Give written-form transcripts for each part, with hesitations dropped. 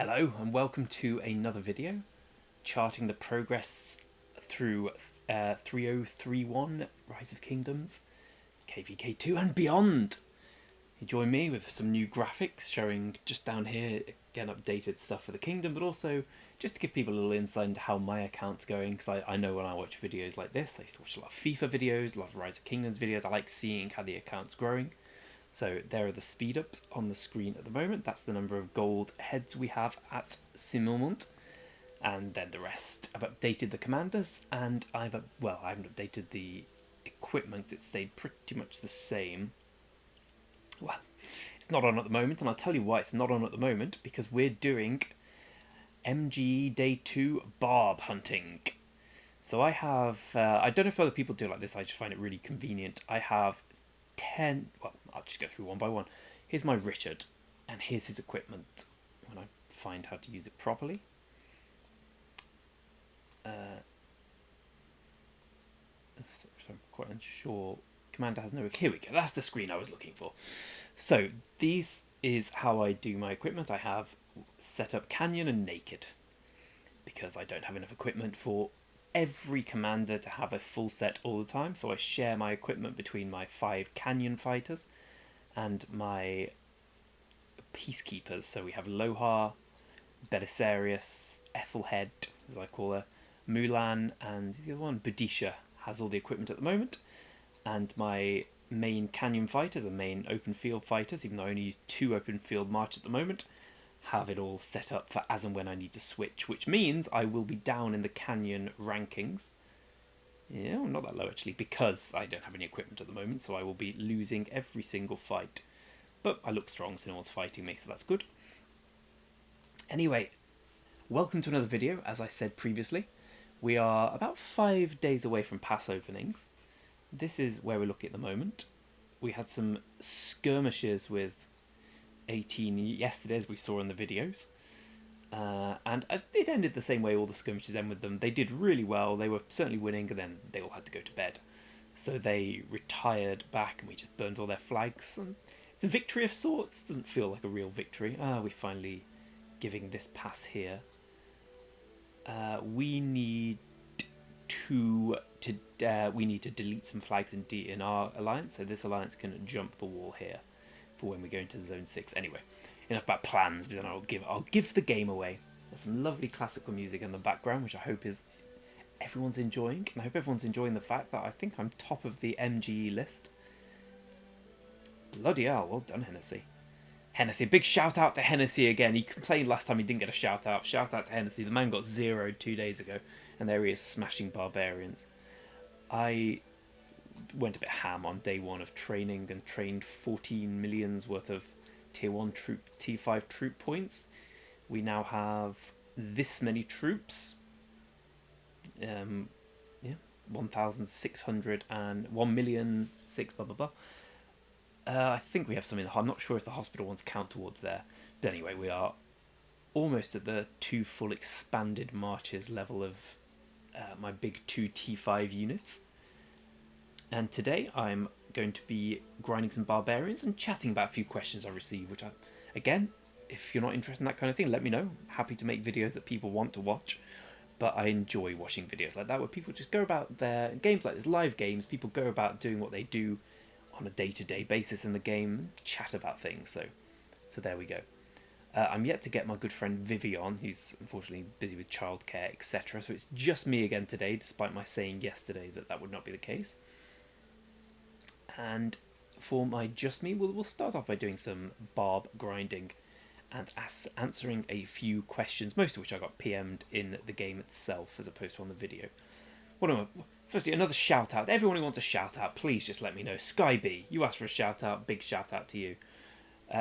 Hello and welcome to another video charting the progress through 3031 Rise of Kingdoms, KVK2 and beyond. You join me with some new graphics showing just down here again updated stuff for the kingdom, but also just to give people a little insight into how my account's going, because I know when I watch videos like this, I used to watch a lot of FIFA videos, a lot of Rise of Kingdoms videos. I like seeing how the account's growing. So there are the speed ups on the screen at the moment. That's the number of gold heads we have at Similmont. And then the rest. I've updated the commanders, and I haven't updated the equipment. It stayed pretty much the same. Well, it's not on at the moment, and I'll tell you why it's not on at the moment, because we're doing MGE Day 2 barb hunting. So I have, I don't know if other people do it like this, I just find it really convenient. I have 10, well, I'll just go through one by one. Here's my Richard, and here's his equipment when I find how to use it properly. So I'm quite unsure. Commander has no. Here we go. That's the screen I was looking for. So these is how I do my equipment. I have set up Canyon and Naked because I don't have enough equipment for every commander to have a full set all the time. So I share my equipment between my 5 Canyon fighters and my peacekeepers. So we have Lohar, Belisarius, Ethelhead, as I call her, Mulan, and the other one, Bodisha, has all the equipment at the moment. And my main Canyon fighters and main open field fighters, even though I only use 2 open field march at the moment, have it all set up for as and when I need to switch, which means I will be down in the Canyon rankings. Yeah, well, not that low actually, because I don't have any equipment at the moment, so I will be losing every single fight. But I look strong, so no one's fighting me, so that's good. Anyway, welcome to another video. As I said previously, we are about 5 days away from pass openings. This is where we're looking at the moment. We had some skirmishes with 18 yesterday, as we saw in the videos. And it ended the same way all the skirmishes end with them. They did really well. They were certainly winning, and then they all had to go to bed. So they retired back, and we just burned all their flags. And it's a victory of sorts. Doesn't feel like a real victory. We're finally giving this pass here. We need to delete some flags in our alliance, so this alliance can jump the wall here for when we go into Zone 6. Anyway, enough about plans, but then I'll give the game away. There's some lovely classical music in the background, which I hope is everyone's enjoying, and I hope everyone's enjoying the fact that I think I'm top of the MGE list. Bloody hell, well done, Hennessy. Hennessy, big shout out to Hennessy again. He complained last time he didn't get a shout out. Shout out to Hennessy. The man got 0'd 2 days ago, and there he is smashing barbarians. I went a bit ham on day 1 of training and trained 14 millions worth of tier 1 troop, T5 troop points. We now have this many troops. Yeah, 1,600 and 1,000,006 blah blah blah. I think we have some in the. I'm not sure if the hospital ones count towards there. But anyway, we are almost at the 2 full expanded marches level of my big 2 T5 units. And today I'm going to be grinding some barbarians and chatting about a few questions I received, which again, if you're not interested in that kind of thing, let me know. Happy to make videos that people want to watch. But I enjoy watching videos like that where people just go about their games like this, live games. People go about doing what they do on a day-to-day basis in the game, chat about things. So there we go. I'm yet to get my good friend Vivi on. He's unfortunately busy with childcare, etc. So it's just me again today, despite my saying yesterday that would not be the case. And for my just me, we'll start off by doing some barb grinding and answering a few questions, most of which I got PM'd in the game itself as opposed to on the video. Firstly, another shout out. Everyone who wants a shout out, please just let me know. Sky B, you asked for a shout out. Big shout out to you.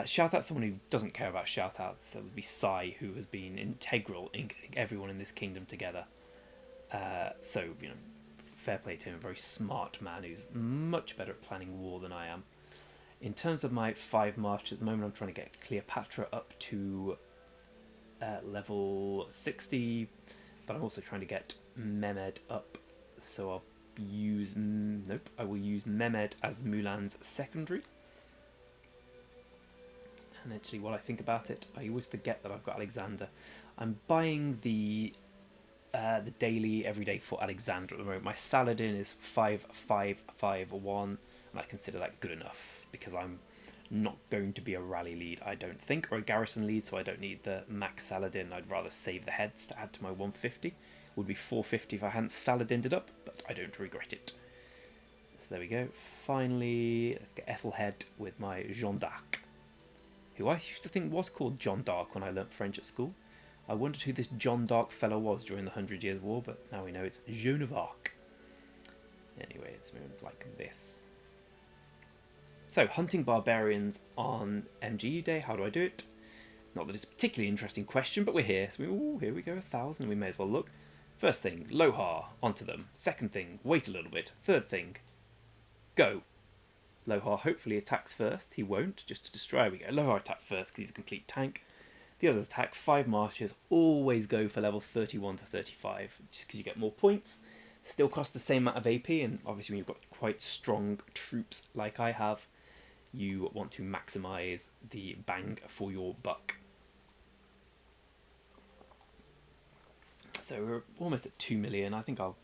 Shout out to someone who doesn't care about shout outs. That would be Sai, who has been integral in getting everyone in this kingdom together. So, fair play to him. A very smart man who's much better at planning war than I am. In terms of my 5 marches at the moment, I'm trying to get Cleopatra up to level 60, but I'm also trying to get Mehmed up. So I'll use I will use Mehmed as Mulan's secondary. And actually, while I think about it, I always forget that I've got Alexander. I'm buying the daily everyday for Alexander at the moment. My Saladin is 5551, and I consider that good enough because I'm not going to be a rally lead, I don't think, or a garrison lead, so I don't need the max Saladin. I'd rather save the heads to add to my 150. It would be 450 if I hadn't Saladined it up, but I don't regret it. So there we go. Finally, let's get Ethelhead with my Jeanne d'Arc, who I used to think was called John d'Arc when I learnt French at school. I wondered who this John d'Arc fellow was during the 100 Years' War, but now we know it's Joan of Arc. Anyway, it's moved like this. So, hunting barbarians on MGE Day, how do I do it? Not that it's a particularly interesting question, but we're here. So, here we go, 1,000, we may as well look. First thing, Lohar, onto them. Second thing, wait a little bit. Third thing, go. Lohar hopefully attacks first. He won't, just to destroy. We go. Lohar attack first because he's a complete tank. The others attack 5 marches. Always go for level 31 to 35, just because you get more points. Still cost the same amount of AP, and obviously when you've got quite strong troops like I have, you want to maximise the bang for your buck. So we're almost at 2 million. I think I'll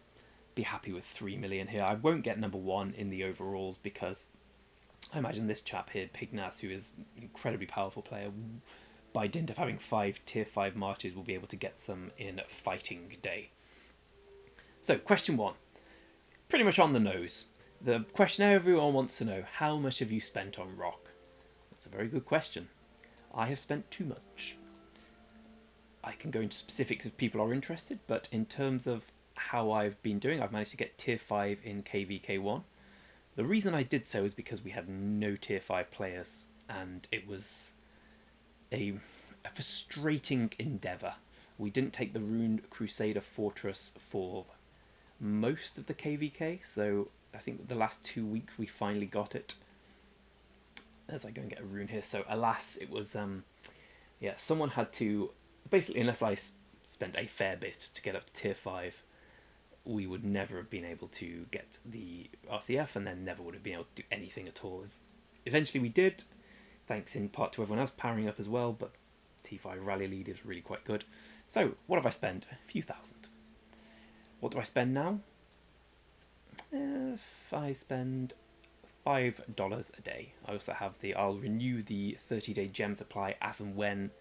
be happy with 3 million here. I won't get number 1 in the overalls because I imagine this chap here, Pignas, who is an incredibly powerful player, by dint of having 5 tier 5 marches, will be able to get some in fighting day. So, question 1. Pretty much on the nose. The question everyone wants to know, how much have you spent on ROK? That's a very good question. I have spent too much. I can go into specifics if people are interested, but in terms of how I've been doing, I've managed to get tier 5 in KVK1. The reason I did so is because we had no tier 5 players, and it was a frustrating endeavour. We didn't take the Runed Crusader Fortress for most of the KVK, so I think the last 2 weeks we finally got it. As I go and get a rune here, so alas, it was, yeah, someone had to, basically, unless I spent a fair bit to get up to tier 5, we would never have been able to get the RCF, and then never would have been able to do anything at all. Eventually we did, thanks in part to everyone else powering up as well, but T5 Rally Lead is really quite good. So, what have I spent? A few thousand. What do I spend now? If I spend $5 a day. I also have I'll renew the 30-day gem supply as and when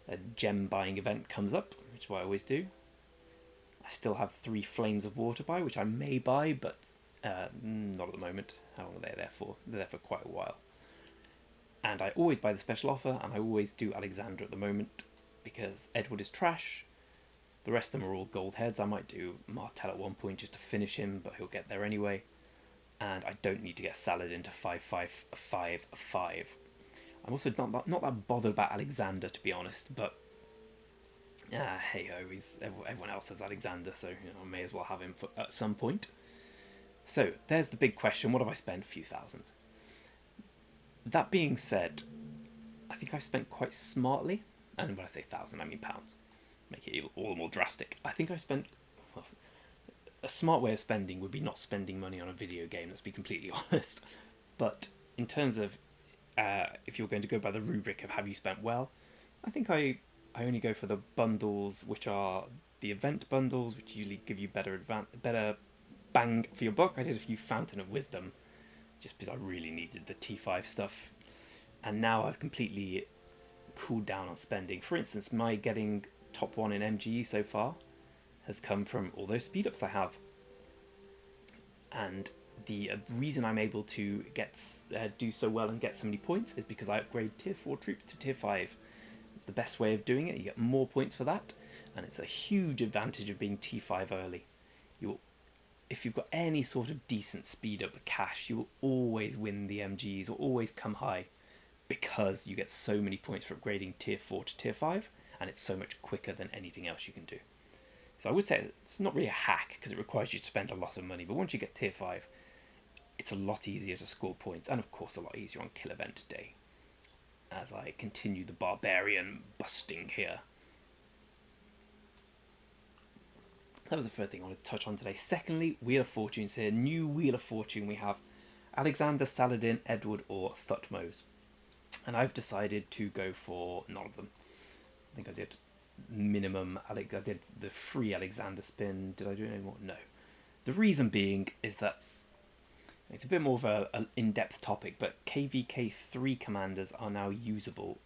a gem buying event comes up, which is what I always do. I still have 3 Flames of Water buy, which I may buy, but not at the moment. How long are they there for? They're there for quite a while. And I always buy the special offer, and I always do Alexander at the moment, because Edward is trash. The rest of them are all gold heads. I might do Martel at one point just to finish him, but he'll get there anyway. And I don't need to get Saladin to 5555. I'm also not that bothered about Alexander, to be honest, but hey ho, everyone else has Alexander, so I may as well have him at some point. So there's the big question: what have I spent? A few thousand. That being said, I think I've spent quite smartly, and when I say thousand, I mean pounds. Make it all the more drastic. I think I've spent. Well, a smart way of spending would be not spending money on a video game. Let's be completely honest. But in terms of if you're going to go by the rubric of have you spent well, I think I only go for the bundles, which are the event bundles, which usually give you better bang for your buck. I did a few Fountain of Wisdom, just because I really needed the T5 stuff. And now I've completely cooled down on spending. For instance, my getting top 1 in MGE so far has come from all those speed ups I have. And the reason I'm able to do so well and get so many points is because I upgrade tier 4 troops to tier 5. It's the best way of doing it. You get more points for that, and it's a huge advantage of being T5 early. If you've got any sort of decent speed up cash, you will always win the MGs or always come high, because you get so many points for upgrading tier 4 to tier 5, and it's so much quicker than anything else you can do. So I would say it's not really a hack, because it requires you to spend a lot of money, but once you get tier 5, it's a lot easier to score points, and of course a lot easier on kill event day, as I continue the barbarian busting here. That was the first thing I wanted to touch on today. Secondly, Wheel of Fortunes here. New Wheel of Fortune. We have Alexander, Saladin, Edward, or Thutmose. and I've decided to go for none of them. I think I did minimum Alex. I did the free Alexander spin. Did I do any more? No. The reason being is that it's a bit more of an in-depth topic, but KVK3 commanders are now usable.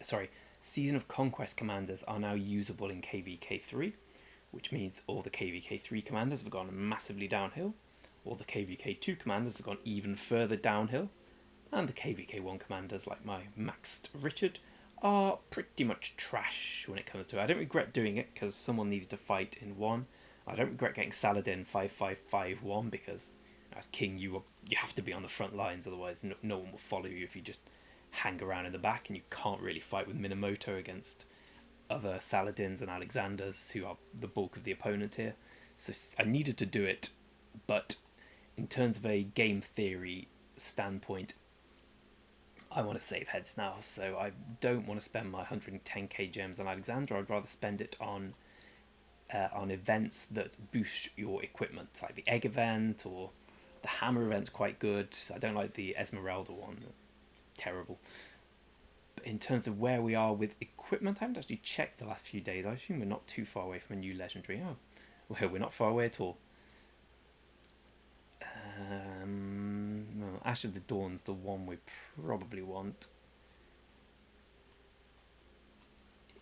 Sorry, Season of Conquest commanders are now usable in KVK3, which means all the KVK3 commanders have gone massively downhill. All the KVK2 commanders have gone even further downhill. And the KVK1 commanders, like my maxed Richard, are pretty much trash when it comes to it. I don't regret doing it because someone needed to fight in one. I don't regret getting Saladin 5551 because as king you have to be on the front lines, otherwise no one will follow you if you just hang around in the back, and you can't really fight with Minamoto against other Saladins and Alexanders who are the bulk of the opponent here. So I needed to do it, but in terms of a game theory standpoint, I want to save heads now, so I don't want to spend my 110k gems on Alexander. I'd rather spend it on events that boost your equipment, like the egg event or the hammer event's quite good. I don't like the Esmeralda one; it's terrible. But in terms of where we are with equipment, I haven't actually checked the last few days. I assume we're not too far away from a new legendary. Oh, well, we're not far away at all. No, Ash of the Dawn's the one we probably want.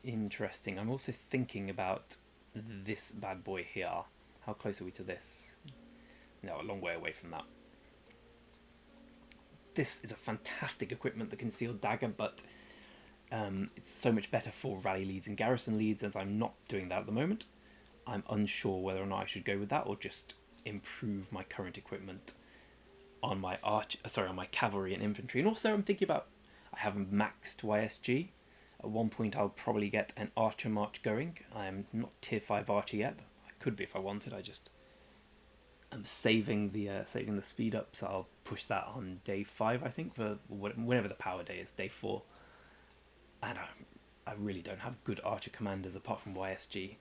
Interesting. I'm also thinking about this bad boy here. How close are we to this? No, a long way away from that. This is a fantastic equipment, the Concealed Dagger, but it's so much better for rally leads and garrison leads, as I'm not doing that at the moment. I'm unsure whether or not I should go with that or just improve my current equipment on my on my cavalry and infantry. And also I'm thinking about, I haven't maxed YSG. At one point I'll probably get an archer march going. I am not tier 5 archer yet, but I could be if I wanted. I'm saving the speed up, so I'll push that on day 5, I think, for whenever the power day is, day 4. And I really don't have good archer commanders apart from YSG,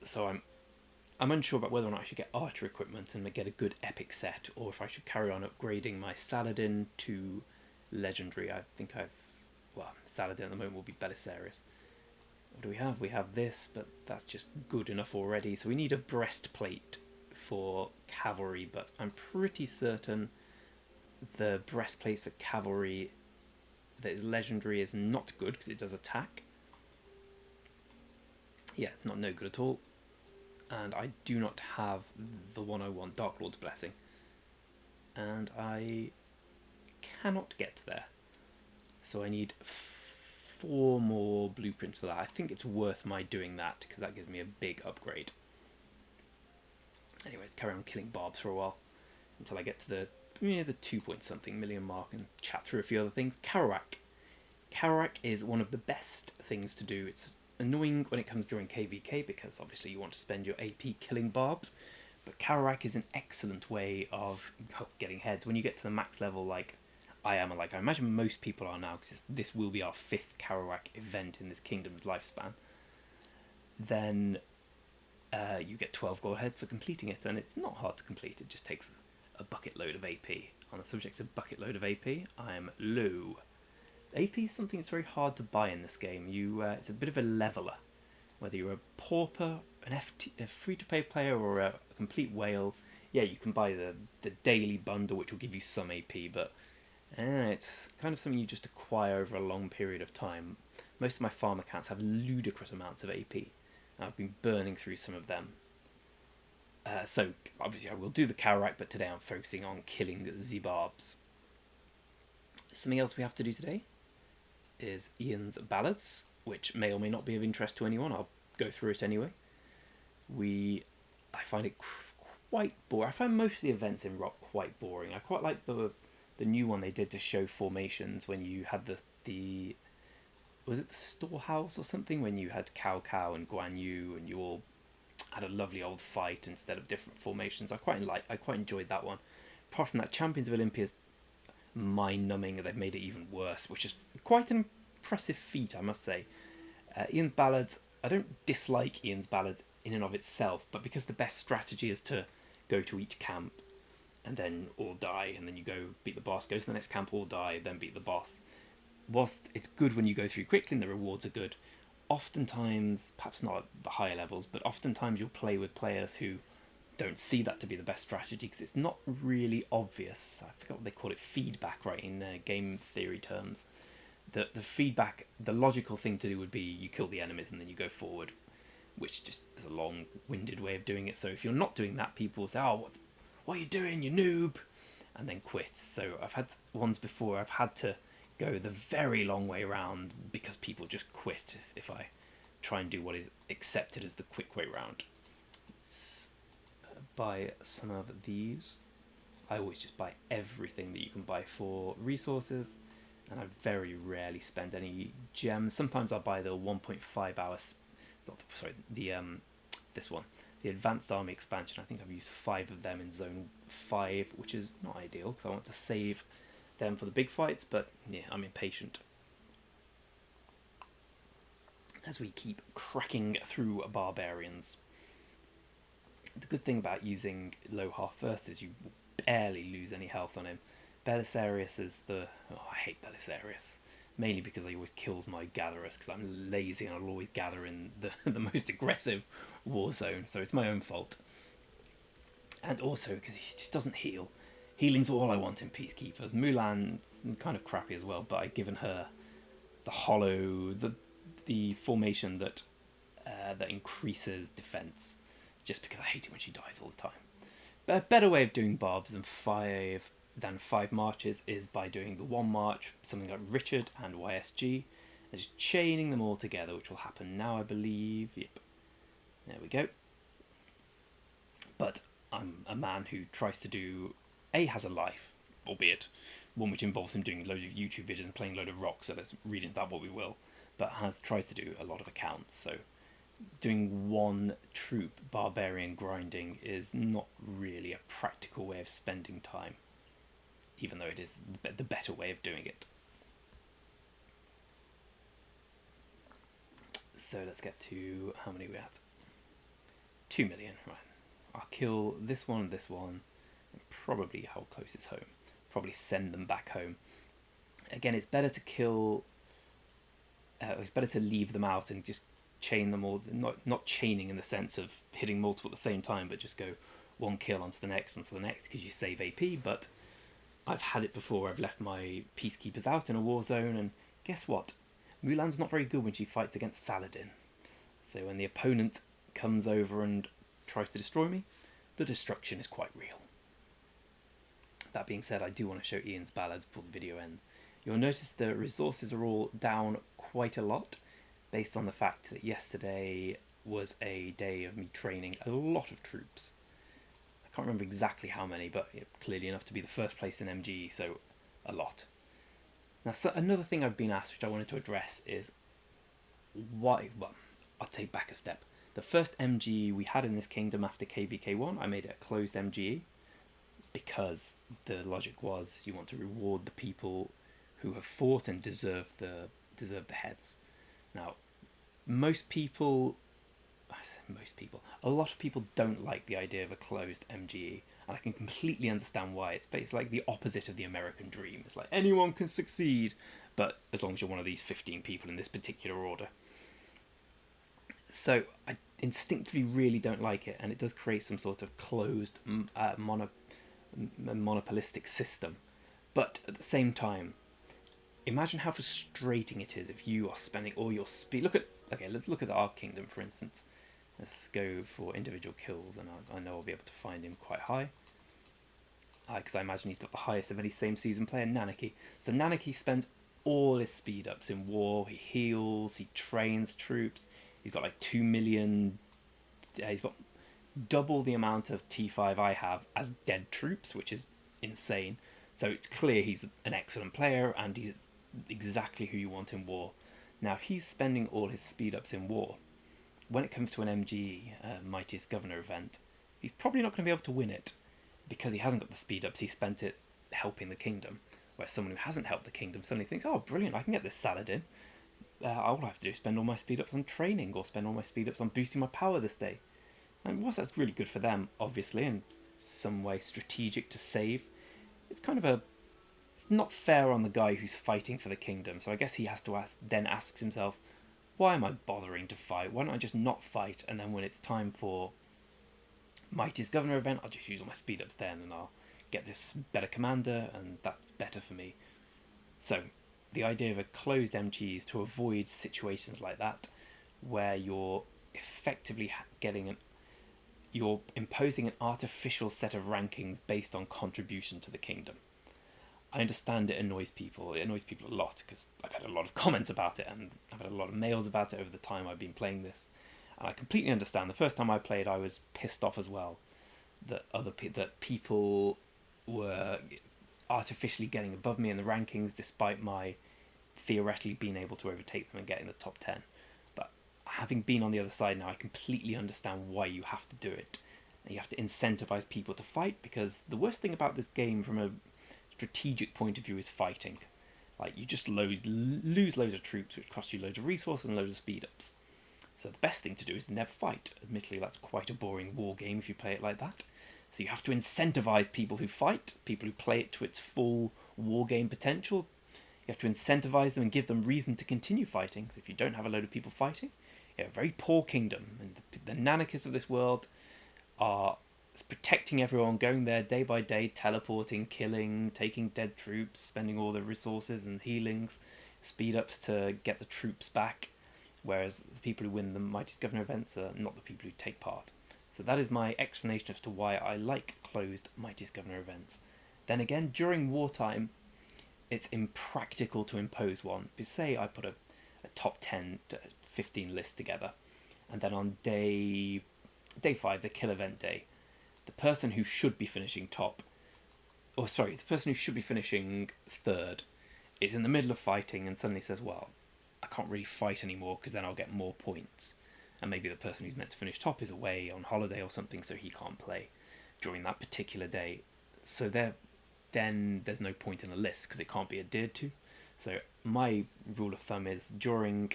so I'm unsure about whether or not I should get archer equipment and get a good epic set, or if I should carry on upgrading my Saladin to legendary. I think Saladin at the moment will be Belisarius. What do we have? We have this, but that's just good enough already. So we need a breastplate for cavalry, but I'm pretty certain the breastplate for cavalry that is legendary is not good because it does attack. Yeah, it's no good at all. And I do not have the one I want, Dark Lord's Blessing. And I cannot get there. So I need 4 more blueprints for that. I think it's worth my doing that because that gives me a big upgrade. Anyway, let's carry on killing barbs for a while until I get to the 2-point-something million mark and chat through a few other things. Karak. Karak is one of the best things to do. It's annoying when it comes during KVK because obviously you want to spend your AP killing barbs, but Karak is an excellent way of getting heads. When you get to the max level like I am, and like I imagine most people are now, because this will be our 5th Karak event in this kingdom's lifespan, then you get 12 gold heads for completing it, and it's not hard to complete. It just takes a bucket load of AP. On the subject of bucket load of AP, I'm low. AP is something that's very hard to buy in this game. It's a bit of a leveler. Whether you're a pauper, a free-to-play player, or a complete whale, yeah, you can buy the daily bundle, which will give you some AP, but it's kind of something you just acquire over a long period of time. Most of my farm accounts have ludicrous amounts of AP. I've been burning through some of them. So, obviously I will do the Karak, but today I'm focusing on killing Zibarbs. Something else we have to do today is Ian's Ballads, which may or may not be of interest to anyone. I'll go through it anyway. I find it quite boring. I find most of the events in ROK quite boring. I quite like the new one they did to show formations when you had the was it the storehouse or something, when you had Cao and Guan Yu and you all had a lovely old fight instead of different formations. I quite enjoyed that one. Apart from that, Champions of Olympia's mind-numbing, they've made it even worse, which is quite an impressive feat, I must say. Ian's Ballads, I don't dislike Ian's Ballads in and of itself, but because the best strategy is to go to each camp and then all die, and then you go beat the boss, go to the next camp, all die, then beat the boss. whilst it's good when you go through quickly and the rewards are good, oftentimes, perhaps not at the higher levels, but oftentimes you'll play with players who don't see that to be the best strategy because it's not really obvious. I forget what they call it, feedback, right, in game theory terms. The feedback, the logical thing to do would be you kill the enemies and then you go forward, which just is a long-winded way of doing it. So if you're not doing that, people say, "Oh, what are you doing, you noob?" and then quit. So I've had ones before I've had to go the very long way around because people just quit if I try and do what is accepted as the quick way round. Let's buy some of these. I always just buy everything that you can buy for resources, and I very rarely spend any gems. Sometimes I'll buy the 1.5 hours. Sorry, the this one, the Advanced Army expansion. I think I've used 5 of them in Zone 5, which is not ideal because I want to save them for the big fights, but yeah, I'm impatient. As we keep cracking through barbarians. The good thing about using Lohar first is you barely lose any health on him. Belisarius is the... Oh, I hate Belisarius. Mainly because he always kills my gatherers, because I'm lazy and I'll always gather in the most aggressive war zone, so it's my own fault. And also because he just doesn't heal. Healing's all I want in Peacekeepers. Mulan's kind of crappy as well, but I've given her the hollow, the formation that that increases defense, just because I hate it when she dies all the time. But a better way of doing barbs than five marches is by doing the one march, something like Richard and YSG, and just chaining them all together, which will happen now, I believe. Yep, there we go. But I'm a man who tries to do... has a life, albeit one which involves him doing loads of YouTube videos and playing a load of ROK, so let's read into that what we will, but tries to do a lot of accounts, so doing one troop barbarian grinding is not really a practical way of spending time, even though it is the better way of doing it. So let's get to how many we at. 2 million, right. I'll kill this one and this one, and probably how close is home. Probably send them back home. Again, it's better to kill... it's better to leave them out and just chain them all, not chaining in the sense of hitting multiple at the same time, but just go one kill onto the next, because you save AP. But I've had it before where I've left my peacekeepers out in a war zone, and guess what? Mulan's not very good when she fights against Saladin. So when the opponent comes over and tries to destroy me, the destruction is quite real. That being said, I do want to show Ian's ballads before the video ends. You'll notice the resources are all down quite a lot, based on the fact that yesterday was a day of me training a lot of troops. I can't remember exactly how many, but clearly enough to be the first place in MGE, so a lot. Now, another thing I've been asked, which I wanted to address, is why... Well, I'll take back a step. The first MGE we had in this kingdom after KVK1, I made it a closed MGE, because the logic was you want to reward the people who have fought and deserve the heads. Now, a lot of people don't like the idea of a closed MGE, and I can completely understand why. It's like the opposite of the American dream. It's like anyone can succeed, but as long as you're one of these 15 people in this particular order. So I instinctively really don't like it, and it does create some sort of closed monopolistic system. But at the same time, imagine how frustrating it is if you are spending all your speed. Let's look at our kingdom, for instance. Let's go for individual kills, and I know I'll be able to find him quite high. Because I imagine he's got the highest of any same season player, Nanaki. So Nanaki spends all his speed ups in war. He heals, he trains troops. He's got like 2 million. He's got double the amount of T5 I have as dead troops, which is insane. So it's clear he's an excellent player, and he's exactly who you want in war. Now, if he's spending all his speed ups in war, when it comes to an MGE, Mightiest Governor event, he's probably not going to be able to win it, because he hasn't got the speed ups. He spent it helping the kingdom, whereas someone who hasn't helped the kingdom suddenly thinks, oh brilliant, I can get this Saladin. All I have to do is spend all my speed ups on training, or spend all my speed ups on boosting my power this day. And whilst that's really good for them, obviously, and some way strategic to save, it's kind of it's not fair on the guy who's fighting for the kingdom. So I guess he has to then asks himself, why am I bothering to fight? Why don't I just not fight? And then when it's time for Mighty's Governor event, I'll just use all my speed ups then, and I'll get this better commander, and that's better for me. So the idea of a closed MT is to avoid situations like that, where you're effectively you're imposing an artificial set of rankings based on contribution to the kingdom. I understand it annoys people. It annoys people a lot because I've had a lot of comments about it, and I've had a lot of mails about it over the time I've been playing this. And I completely understand. The first time I played, I was pissed off as well that that people were artificially getting above me in the rankings, despite my theoretically being able to overtake them and get in the top 10. But having been on the other side now, I completely understand why you have to do it. And you have to incentivize people to fight, because the worst thing about this game from a strategic point of view is fighting. Like, you just lose loads of troops, which cost you loads of resources and loads of speed ups. So the best thing to do is never fight. Admittedly, that's quite a boring war game if you play it like that. So you have to incentivize people who fight, people who play it to its full war game potential. You have to incentivize them and give them reason to continue fighting. Because if you don't have a load of people fighting, you have a very poor kingdom. And the Nanakis of this world are protecting everyone, going there day by day, teleporting, killing, taking dead troops, spending all the resources and healings, speed ups to get the troops back. Whereas the people who win the Mighty's Governor events are not the people who take part. So that is my explanation as to why I like closed Mighty's Governor events. Then again, during wartime, it's impractical to impose one. Because say I put a top 10 to 15 list together, and then on day 5, the kill event day, the person who should be finishing the person who should be finishing third is in the middle of fighting and suddenly says, well, I can't really fight anymore because then I'll get more points. And maybe the person who's meant to finish top is away on holiday or something, so he can't play during that particular day. So then there's no point in a list because it can't be adhered to. So my rule of thumb is during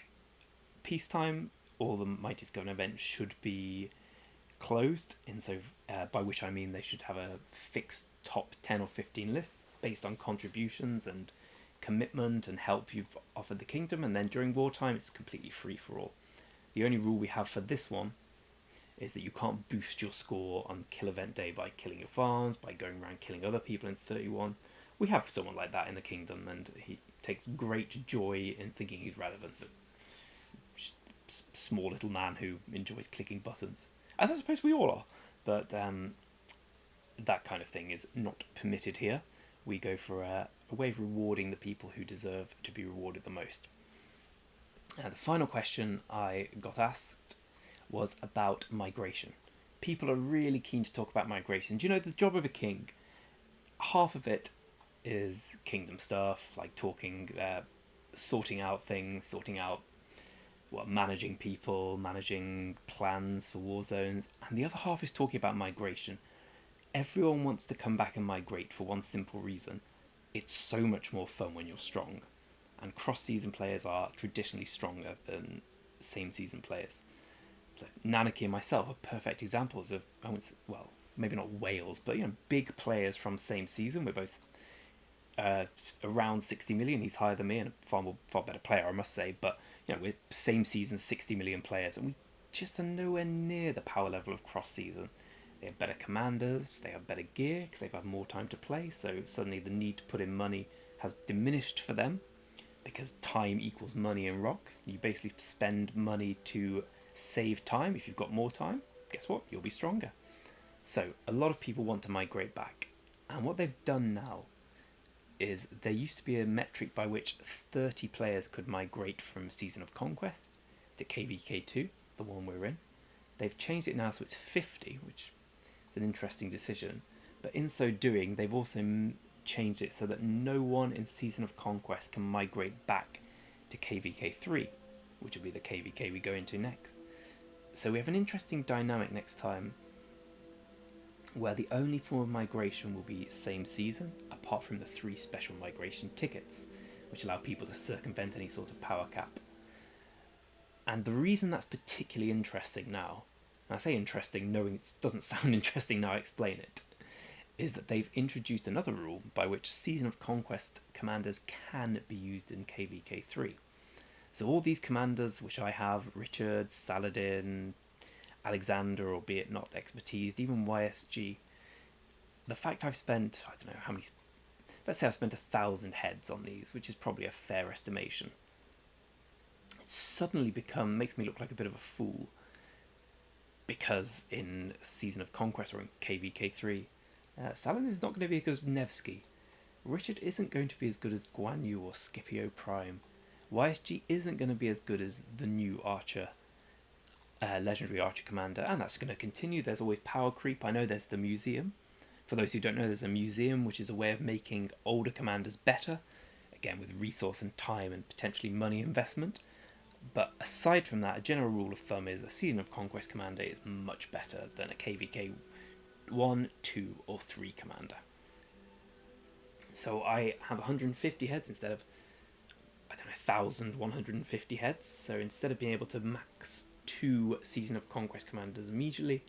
peacetime, all the Mighty's Governor events should be closed, and so by which I mean they should have a fixed top 10 or 15 list based on contributions and commitment and help you've offered the kingdom. And then during wartime, it's completely free for all. The only rule we have for this one is that you can't boost your score on kill event day by killing your farms, by going around killing other people in 31. We have someone like that in the kingdom, and he takes great joy in thinking he's relevant, but small little man who enjoys clicking buttons, as I suppose we all are. But that kind of thing is not permitted here. We go for a way of rewarding the people who deserve to be rewarded the most. The final question I got asked was about migration. People are really keen to talk about migration. Do you know the job of a king? Half of it is kingdom stuff, like talking, sorting out things, managing people, managing plans for war zones, and the other half is talking about migration. Everyone wants to come back and migrate for one simple reason: it's so much more fun when you're strong, and cross-season players are traditionally stronger than same-season players. So Nanaki and myself are perfect examples of, maybe not whales, but big players from same season. We're both around 60 million. He's higher than me and a far better player, I must say. But we're same season 60 million players, and we just are nowhere near the power level of cross-season. They have better commanders, they have better gear because they've had more time to play. So suddenly the need to put in money has diminished for them, because time equals money in ROK. You basically spend money to save time. If you've got more time, guess what? You'll be stronger. So a lot of people want to migrate back. And what they've done now is there used to be a metric by which 30 players could migrate from Season of Conquest to KVK2, the one we're in. They've changed it now so it's 50, which is an interesting decision. But in so doing, they've also changed it so that no one in Season of Conquest can migrate back to KVK3, which will be the KVK we go into next. So we have an interesting dynamic next time where the only form of migration will be same season, apart from the 3 special migration tickets, which allow people to circumvent any sort of power cap. And the reason that's particularly interesting now, and I say interesting knowing it doesn't sound interesting now I explain it, is that they've introduced another rule by which Season of Conquest commanders can be used in KVK3. So all these commanders, which I have, Richard, Saladin, Alexander, albeit not expertised, even YSG, the fact I've spent, I don't know how many, let's say I've spent 1,000 heads on these, which is probably a fair estimation, it suddenly makes me look like a bit of a fool, because in Season of Conquest or in KVK3, Saladin is not going to be as good as Nevsky. Richard isn't going to be as good as Guan Yu or Scipio Prime. YSG isn't going to be as good as the new Archer, legendary Archer commander, and that's going to continue. There's always power creep. I know there's the museum. For those who don't know, there's a museum, which is a way of making older commanders better, again with resource and time and potentially money investment. But aside from that, a general rule of thumb is a Season of Conquest commander is much better than a KVK 1, 2, or 3 commander. So I have 150 heads instead of, I don't know, 1,150 heads. So instead of being able to max 2 Season of Conquest commanders immediately,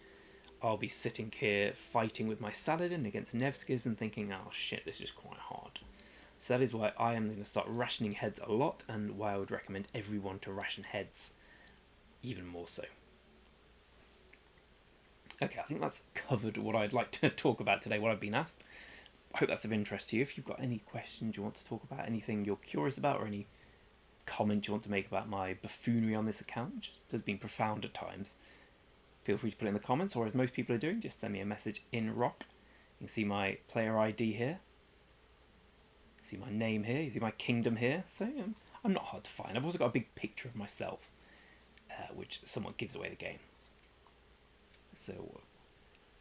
I'll be sitting here fighting with my Saladin against Nevskis and thinking, oh shit, this is quite hard. So that is why I am going to start rationing heads a lot, and why I would recommend everyone to ration heads even more so. Okay, I think that's covered what I'd like to talk about today, what I've been asked. I hope that's of interest to you. If you've got any questions you want to talk about, anything you're curious about, or any comment you want to make about my buffoonery on this account, which has been profound at times, feel free to put it in the comments, or as most people are doing, just send me a message in ROK. You can see my player ID here. See my name here, you see my kingdom here, so I'm not hard to find. I've also got a big picture of myself, which somewhat gives away the game. So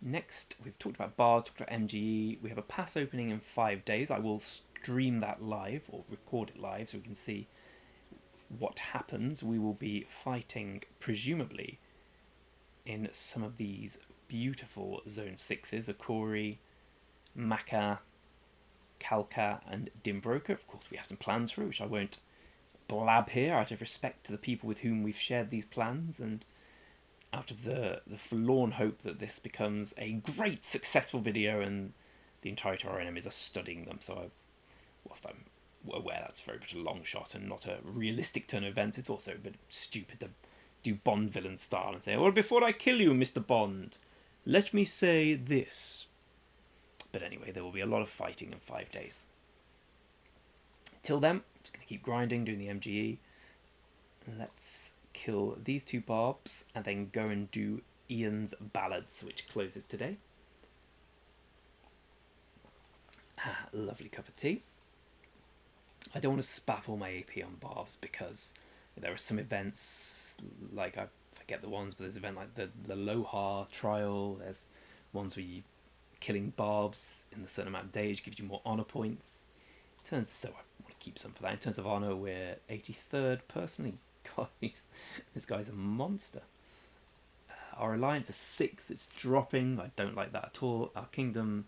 next, we've talked about bars, talked about MGE. We have a pass opening in 5 days. I will stream that live, or record it live, so we can see what happens. We will be fighting, presumably, in some of these beautiful Zone 6s, Akori, Maka, Kalka and Dimbroka. Of course, we have some plans for it, which I won't blab here, out of respect to the people with whom we've shared these plans, and out of the forlorn hope that this becomes a great successful video and the entirety of our enemies are studying them. So whilst I'm aware that's very much a long shot and not a realistic turn of events, it's also a bit stupid to do Bond villain style and say, well, before I kill you, Mr. Bond, let me say this. But anyway, there will be a lot of fighting in 5 days. Till then, I'm just going to keep grinding, doing the MGE. Let's kill these 2 barbs and then go and do Ian's Ballads, which closes today. Lovely cup of tea. I don't want to spaff all my AP on barbs because there are some events, like I forget the ones, but there's an event like the Lohar trial. There's ones where you killing barbs in the certain amount of days gives you more honor points. So I want to keep some for that. In terms of honor, we're 83rd personally. God, this guy's a monster. Our alliance is 6th. It's dropping. I don't like that at all. Our kingdom,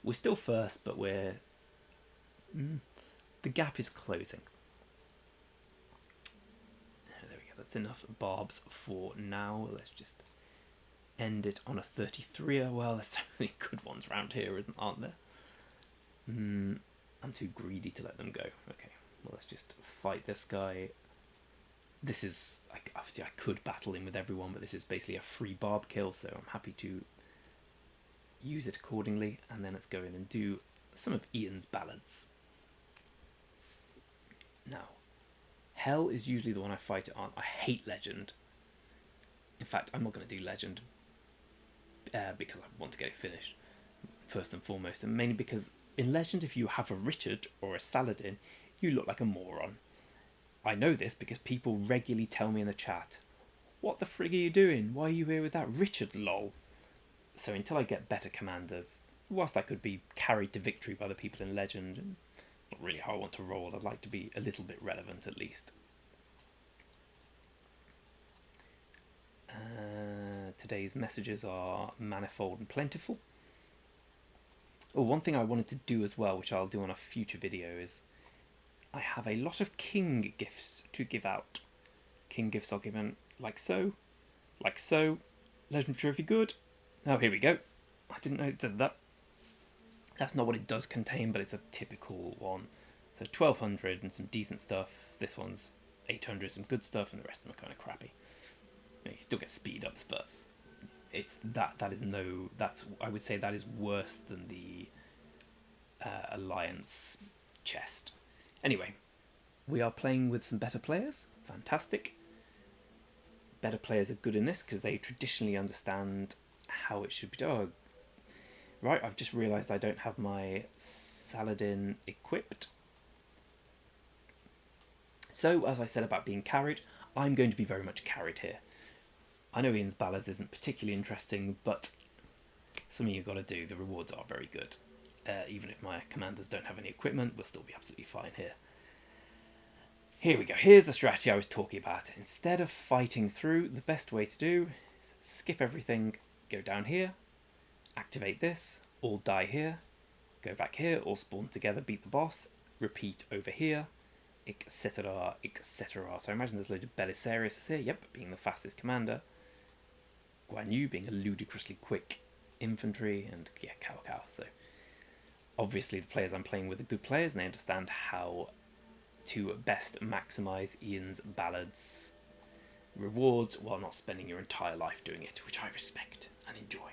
we're still first, but we're the gap is closing. There we go. That's enough barbs for now. Let's just end it on a 33er. Well, there's so many good ones around here, aren't there? I'm too greedy to let them go. Okay, well, let's just fight this guy. This is, obviously I could battle him with everyone, but this is basically a free barb kill, so I'm happy to use it accordingly. And then let's go in and do some of Ian's Ballads. Now, Hell is usually the one I fight it on. I hate Legend. In fact, I'm not going to do Legend because I want to get it finished first and foremost, and mainly because in Legend, if you have a Richard or a Saladin, you look like a moron. I know this because people regularly tell me in the chat, what the frig are you doing? Why are you here with that Richard, lol? So until I get better commanders, whilst I could be carried to victory by the people in Legend, and not really how I want to roll, I'd like to be a little bit relevant at least. Today's messages are manifold and plentiful. Oh, one thing I wanted to do as well, which I'll do on a future video, is I have a lot of king gifts to give out. King gifts are given like so, Legend trophy good. Oh, here we go. I didn't know it did that. That's not what it does contain, but it's a typical one. So 1200 and some decent stuff. This one's 800, some good stuff, and the rest of them are kind of crappy. You still get speed ups, but it's that is no. That's I would say that is worse than the Alliance chest. Anyway, we are playing with some better players. Fantastic. Better players are good in this because they traditionally understand how it should be done. Oh, right, I've just realised I don't have my Saladin equipped. So, as I said about being carried, I'm going to be very much carried here. I know Ian's Ballads isn't particularly interesting, but something you've got to do. The rewards are very good. Even if my commanders don't have any equipment, we'll still be absolutely fine here. Here we go. Here's the strategy I was talking about. Instead of fighting through, the best way to do is skip everything, go down here, activate this, all die here, go back here, all spawn together, beat the boss, repeat over here, etc, etc. So I imagine there's loads of Belisarius here, yep, being the fastest commander, Guan Yu being a ludicrously quick infantry, and yeah, Cao Cao. So obviously the players I'm playing with are good players and they understand how to best maximise Ian's Ballads rewards while not spending your entire life doing it, which I respect and enjoy.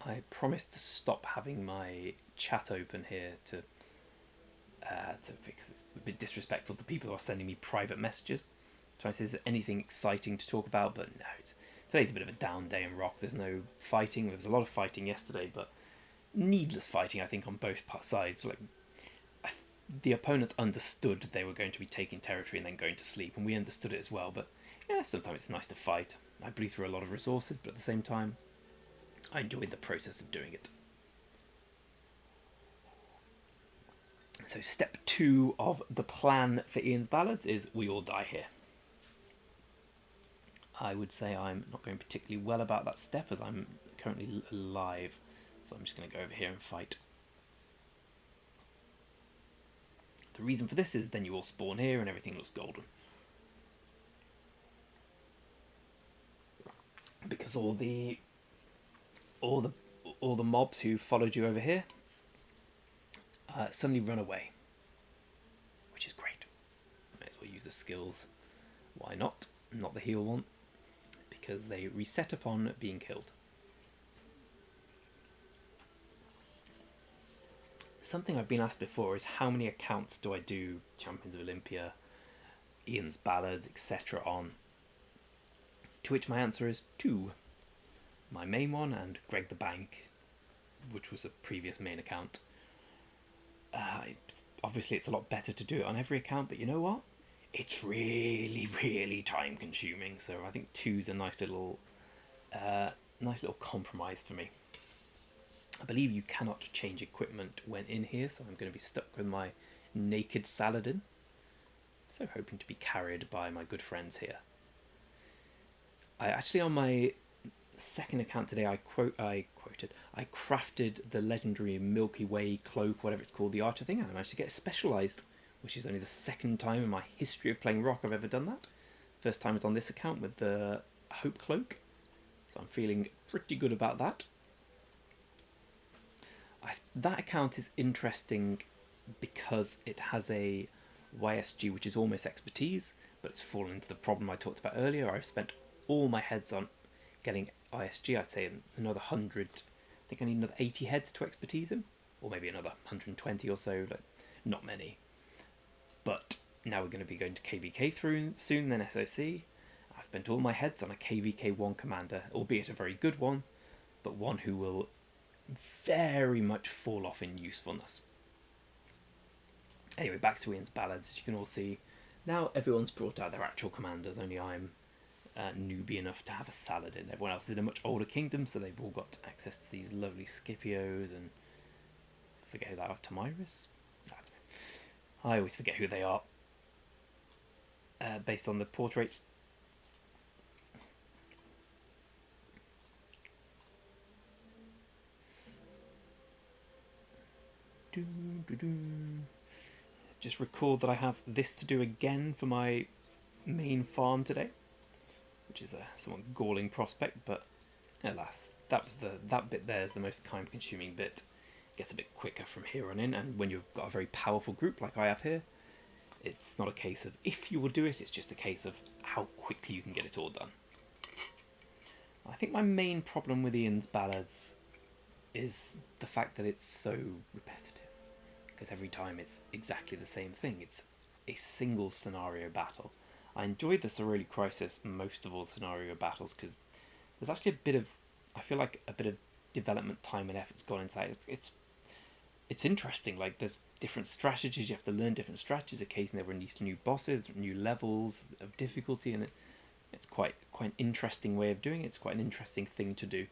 I promised to stop having my chat open here to because it's a bit disrespectful to people who are sending me private messages. Trying to see if there's anything exciting to talk about, but no, today's a bit of a down day in ROK. There's no fighting. There was a lot of fighting yesterday, but needless fighting, I think, on both sides. Like, the opponents understood they were going to be taking territory and then going to sleep, and we understood it as well. But yeah, sometimes it's nice to fight. I blew through a lot of resources, but at the same time, I enjoyed the process of doing it. So step 2 of the plan for Ian's Ballads is we all die here. I would say I'm not going particularly well about that step as I'm currently alive. So I'm just going to go over here and fight. The reason for this is then you all spawn here and everything looks golden. Because all the mobs who followed you over here suddenly run away, which is great. May as well use the skills. Why not? Not the heal one, because they reset upon being killed. Something I've been asked before is how many accounts do I do Champions of Olympia, Ian's Ballads, etc. on? To which my answer is 2. My main one and Greg the Bank, which was a previous main account. Obviously it's a lot better to do it on every account, but you know what? It's really, really time consuming, so I think 2's a nice little compromise for me. I believe you cannot change equipment when in here, so I'm going to be stuck with my naked Saladin. So hoping to be carried by my good friends here. I actually, on my second account today, I crafted the legendary Milky Way cloak, whatever it's called, the archer thing, and I managed to get it specialised, which is only the second time in my history of playing ROK I've ever done that. First time was on this account with the Hope cloak, so I'm feeling pretty good about that. That account is interesting because it has a YSG which is almost expertise, but it's fallen into the problem I talked about earlier. I've spent all my heads on getting ISG. I'd say another 100. I think I need another 80 heads to expertise him, or maybe another 120 or so. Like, not many. But now we're going to be going to KVK through soon, then SOC. I've spent all my heads on a KVK1 commander, albeit a very good one, but one who will very much fall off in usefulness. Anyway, back to Ian's Ballads. As you can all see, now everyone's brought out their actual commanders, only I'm newbie enough to have a Saladin. Everyone else is in a much older kingdom, so they've all got access to these lovely Scipios and forget who they are, Tamiris? I always forget who they are based on the portraits. Just record that I have this to do again for my main farm today, which is a somewhat galling prospect, but alas, that bit there is the most time-consuming bit. It gets a bit quicker from here on in, and when you've got a very powerful group like I have here, it's not a case of if you will do it, it's just a case of how quickly you can get it all done. I think my main problem with Ian's Ballads is the fact that it's so repetitive, because every time it's exactly the same thing. It's a single scenario battle. I enjoyed the Sorority Crisis most of all scenario battles because there's actually a bit of, I feel like a bit of development time and effort's gone into that. It's interesting. Like there's different strategies. You have to learn different strategies. Occasionally there are new bosses, new levels of difficulty, and it's quite an interesting way of doing it. It's quite an interesting thing to do.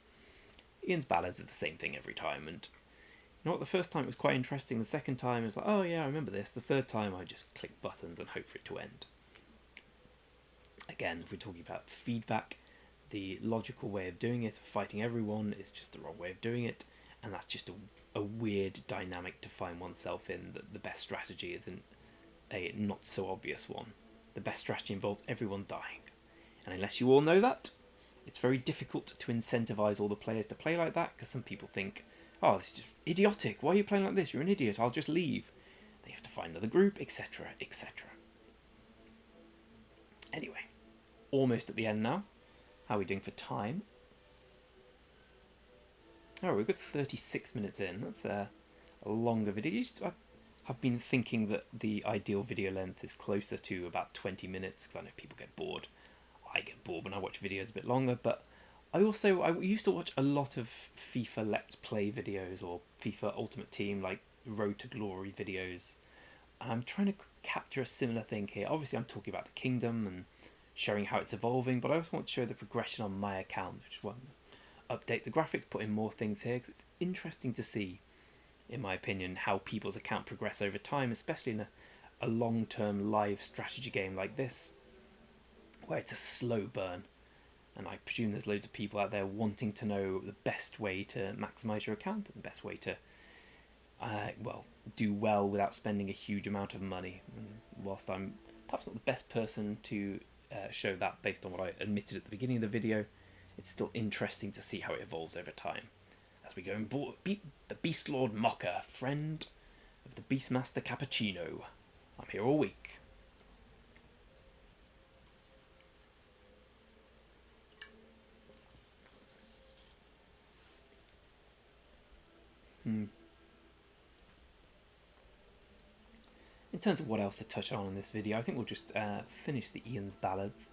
Ian's Ballads is the same thing every time, and you know what? The first time it was quite interesting. The second time it was like, oh yeah, I remember this. The third time I just click buttons and hope for it to end. Again, if we're talking about feedback, the logical way of doing it, fighting everyone, is just the wrong way of doing it, and that's just a weird dynamic to find oneself in. That the best strategy isn't a not so obvious one. The best strategy involves everyone dying, and unless you all know that, it's very difficult to incentivize all the players to play like that, because some people think, oh, this is just idiotic, why are you playing like this, you're an idiot, I'll just leave. They have to find another group, etc, etc. Anyway, almost at the end now. How are we doing for time? Oh, we've got 36 minutes in. That's a longer video. I've been thinking that the ideal video length is closer to about 20 minutes, because I know people get bored. I get bored when I watch videos a bit longer, but I used to watch a lot of FIFA Let's Play videos or FIFA Ultimate Team, like Road to Glory videos. And I'm trying to capture a similar thing here. Obviously, I'm talking about the kingdom and showing how it's evolving, but I also want to show the progression on my account, which is why I'm update the graphics, put in more things here, because it's interesting to see, in my opinion, how people's account progress over time, especially in a long-term live strategy game like this, where it's a slow burn. And I presume there's loads of people out there wanting to know the best way to maximise your account and the best way to, do well without spending a huge amount of money. And whilst I'm perhaps not the best person to show that based on what I admitted at the beginning of the video, it's still interesting to see how it evolves over time. As we go and beat the Beast Lord Mocker, friend of the Beastmaster Cappuccino. I'm here all week. In terms of what else to touch on in this video, I think we'll just finish the Ian's Ballads,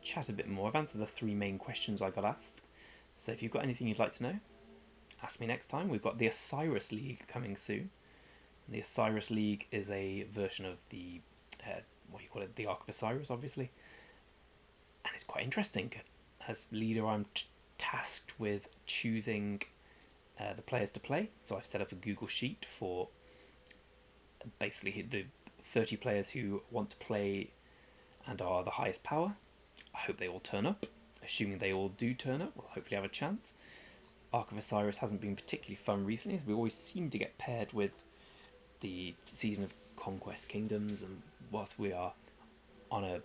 chat a bit more. I've answered the 3 main questions I got asked, so if you've got anything you'd like to know, ask me next time. We've got the Osiris League coming soon. The Osiris League is a version of the, the Ark of Osiris, obviously, and it's quite interesting. As leader, I'm tasked with choosing the players to play, so I've set up a Google Sheet for basically the 30 players who want to play and are the highest power. I hope they all turn up. Assuming they all do turn up, we'll hopefully have a chance. Ark of Osiris hasn't been particularly fun recently, as we always seem to get paired with the Season of Conquest Kingdoms, and whilst we are on a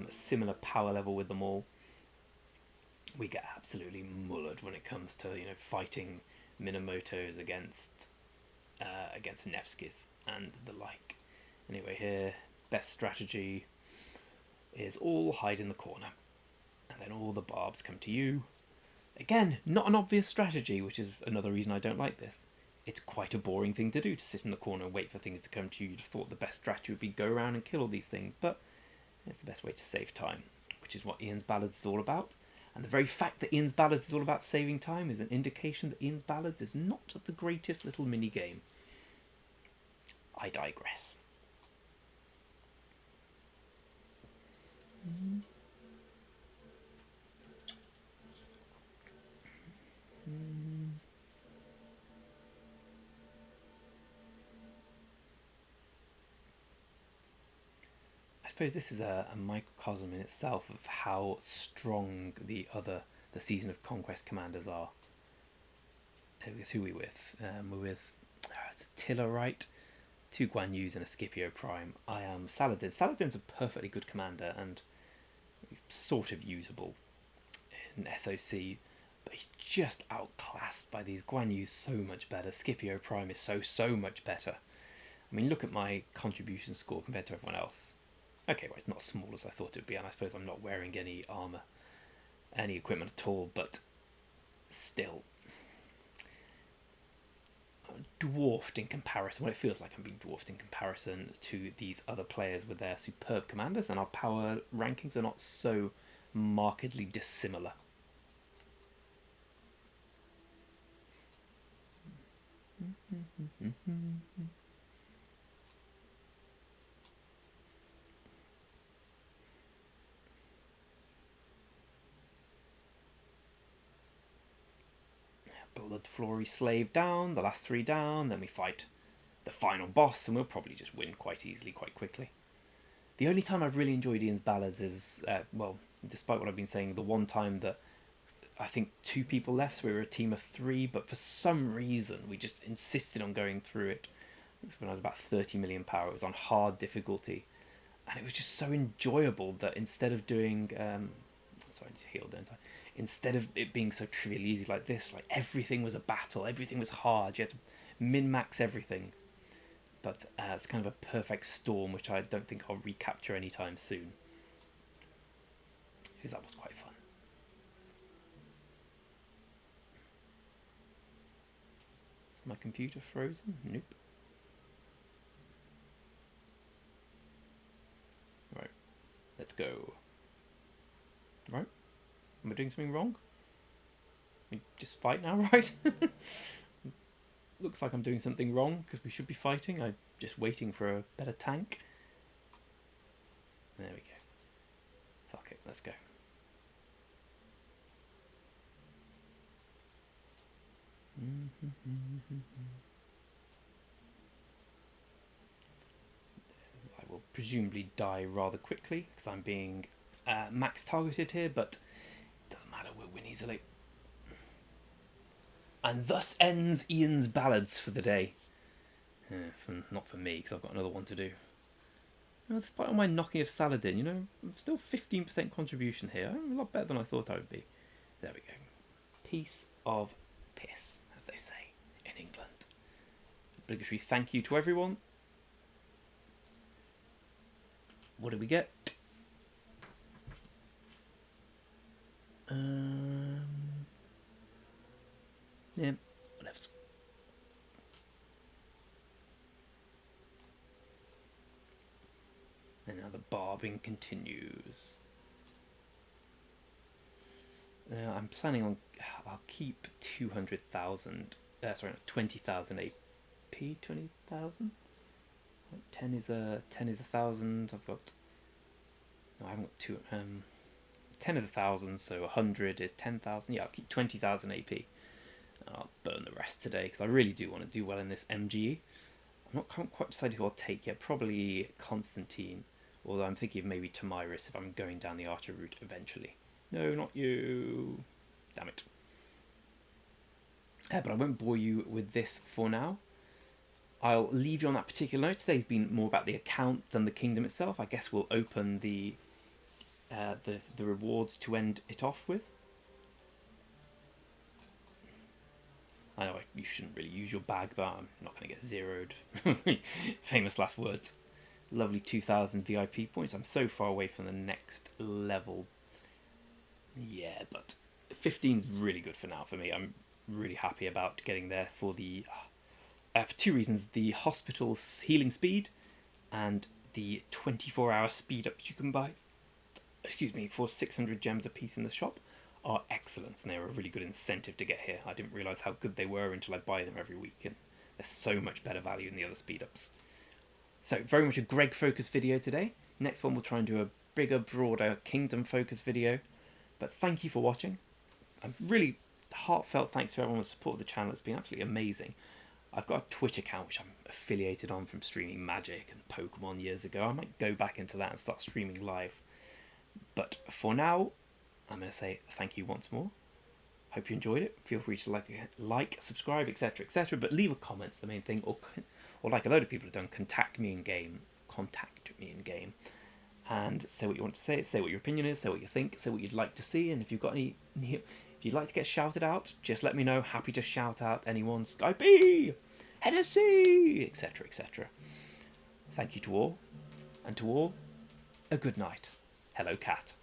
similar power level with them all, we get absolutely mullered when it comes to fighting Minamotos against Nevskis and the like. Anyway, here, best strategy is all hide in the corner, and then all the barbs come to you. Again, not an obvious strategy, which is another reason I don't like this. It's quite a boring thing to do, to sit in the corner and wait for things to come to you. You'd have thought the best strategy would be go around and kill all these things, but it's the best way to save time, which is what Ian's Ballads is all about. And the very fact that Ian's Ballads is all about saving time is an indication that Ian's Ballads is not the greatest little mini-game. I digress. I suppose this is a microcosm in itself of how strong the Season of Conquest commanders are. Who are we with? We're with it's a Tiller, right? 2 Guan Yus and a Scipio Prime. I am Saladin. Saladin's a perfectly good commander, and He's sort of usable in SOC, but he's just outclassed by these. Guan Yu's so much better. Scipio Prime is so much better. I mean, look at my contribution score compared to everyone else. Okay, well, it's not as small as I thought it would be, and I suppose I'm not wearing any armour, any equipment at all, but still dwarfed in comparison. Well, it feels like I'm being dwarfed in comparison to these other players with their superb commanders, and our power rankings are not so markedly dissimilar. Blood-Flory Slave down, the last 3 down, then we fight the final boss, and we'll probably just win quite easily, quite quickly. The only time I've really enjoyed Ian's ballads is, well, despite what I've been saying, the one time that I think 2 people left, so we were a team of 3, but for some reason we just insisted on going through it. That's when I was about 30 million power. It was on hard difficulty, and it was just so enjoyable that instead of doing sorry, I need to heal, don't I? Instead of it being so trivially easy like this, like everything was a battle, everything was hard, you had to min-max everything. But it's kind of a perfect storm, which I don't think I'll recapture anytime soon, because that was quite fun. Is my computer frozen? Nope. Right, let's go. Right? Am I doing something wrong? We just fight now, right? Looks like I'm doing something wrong, because we should be fighting. I'm just waiting for a better tank. There we go. Fuck it, let's go. I will presumably die rather quickly, because I'm being max targeted here, but it doesn't matter, we'll win easily. And thus ends Ian's ballads for the day. Not for me, because I've got another one to do. Well, despite all my knocking of Saladin, you know, I'm still 15% contribution here. I'm a lot better than I thought I would be. There we go. Piece of piss, as they say in England. Obligatory thank you to everyone. What did we get? Yeah, whatever. And now the barbing continues. I'm planning on, I'll keep 200,000, sorry, 20,000 AP, 20,000? 10 is a 1,000, I've got, no, I haven't got 10 is 1,000, so 100 is 10,000, yeah, I'll keep 20,000 AP. I'll burn the rest today, because I really do want to do well in this MGE. I'm not quite decided who I'll take yet, probably Constantine, although I'm thinking of maybe Tamiris if I'm going down the Archer route eventually. No, not you. Damn it. But I won't bore you with this for now. I'll leave you on that particular note. Today's been more about the account than the kingdom itself. I guess we'll open the rewards to end it off with. I know you shouldn't really use your bag, but I'm not going to get zeroed. Famous last words. Lovely 2,000 VIP points. I'm so far away from the next level. Yeah, but 15 is really good for now for me. I'm really happy about getting there for the for 2 reasons: the hospital's healing speed and the 24-hour speed ups you can buy. Excuse me, for 600 gems a piece in the shop are excellent, and they're a really good incentive to get here. I didn't realise how good they were until I buy them every week, and they're so much better value than the other speed ups. So very much a Greg focused video today. Next one we'll try and do a bigger, broader kingdom focused video. But thank you for watching. I'm really heartfelt thanks to everyone who supported the channel. It's been absolutely amazing. I've got a Twitch account which I'm affiliated on from streaming Magic and Pokemon years ago. I might go back into that and start streaming live. But for now, I'm going to say thank you once more. Hope you enjoyed it. Feel free to like, subscribe, etc., etc. But leave a comment, the main thing, or like a load of people have done, contact me in game. and say what you want to say what your opinion is, say what you think, say what you'd like to see, and if you've got if you'd like to get shouted out, just let me know. Happy to shout out anyone. Skype, Hennessy, etc., etc. Thank you to all, and to all, a good night. Hello, cat.